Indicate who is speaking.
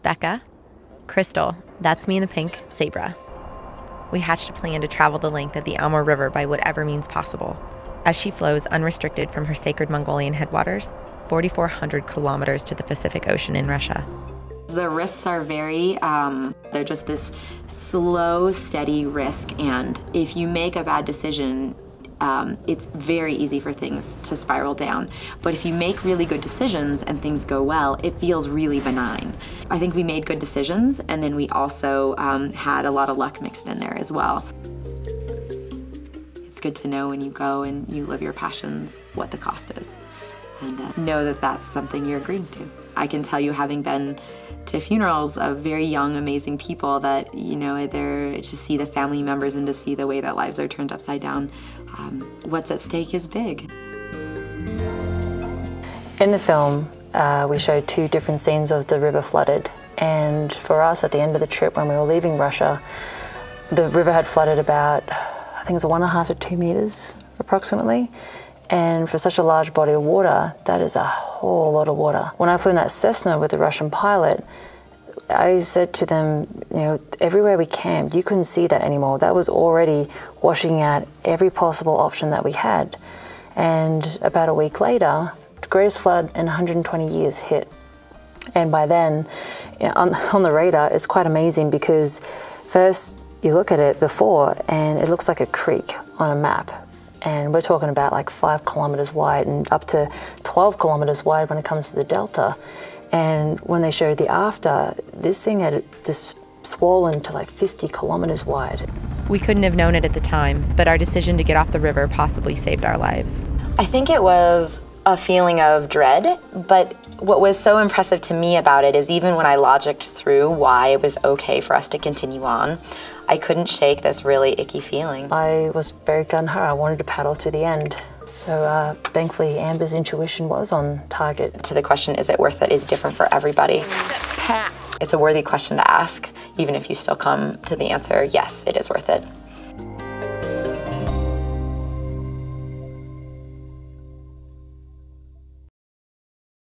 Speaker 1: Becca, Crystal, that's me in the pink, Sabra. We hatched a plan to travel the length of the Amur River by whatever means possible, as she flows unrestricted from her sacred Mongolian headwaters, 4,400 kilometers to the Pacific Ocean in Russia.
Speaker 2: The risks are they're just this slow, steady risk, and if you make a bad decision, it's very easy for things to spiral down. But if you make really good decisions and things go well, it feels really benign. I think we made good decisions, and then we also had a lot of luck mixed in there as well. It's good to know when you go and you live your passions what the cost is, and know that that's something you're agreeing to. I can tell you, having been to funerals of very young, amazing people, that, you know, they're to see the family members and to see the way that lives are turned upside down, what's at stake is big.
Speaker 3: In the film, we showed 2 different scenes of the river flooded, and for us at the end of the trip when we were leaving Russia, the river had flooded about, I think it was 1.5 to 2 meters approximately. And for such a large body of water, that is a whole lot of water. When I flew in that Cessna with the Russian pilot, I said to them, you know, everywhere we camped, you couldn't see that anymore. That was already washing out every possible option that we had. And about a week later, the greatest flood in 120 years hit. And by then, you know, on the radar, it's quite amazing because first you look at it before and it looks like a creek on a map. And we're talking about like 5 kilometers wide and up to 12 kilometers wide when it comes to the delta. And when they showed the after, this thing had just swollen to like 50 kilometers wide.
Speaker 1: We couldn't have known it at the time, but our decision to get off the river possibly saved our lives.
Speaker 4: I think it was a feeling of dread, but what was so impressive to me about it is even when I logicked through why it was okay for us to continue on, I couldn't shake this really icky feeling.
Speaker 3: I was very gung-ho. I wanted to paddle to the end. So thankfully, Amber's intuition was on target.
Speaker 4: To the question, is it worth it, is different for everybody. It's a worthy question to ask, even if you still come to the answer, yes, it is worth it.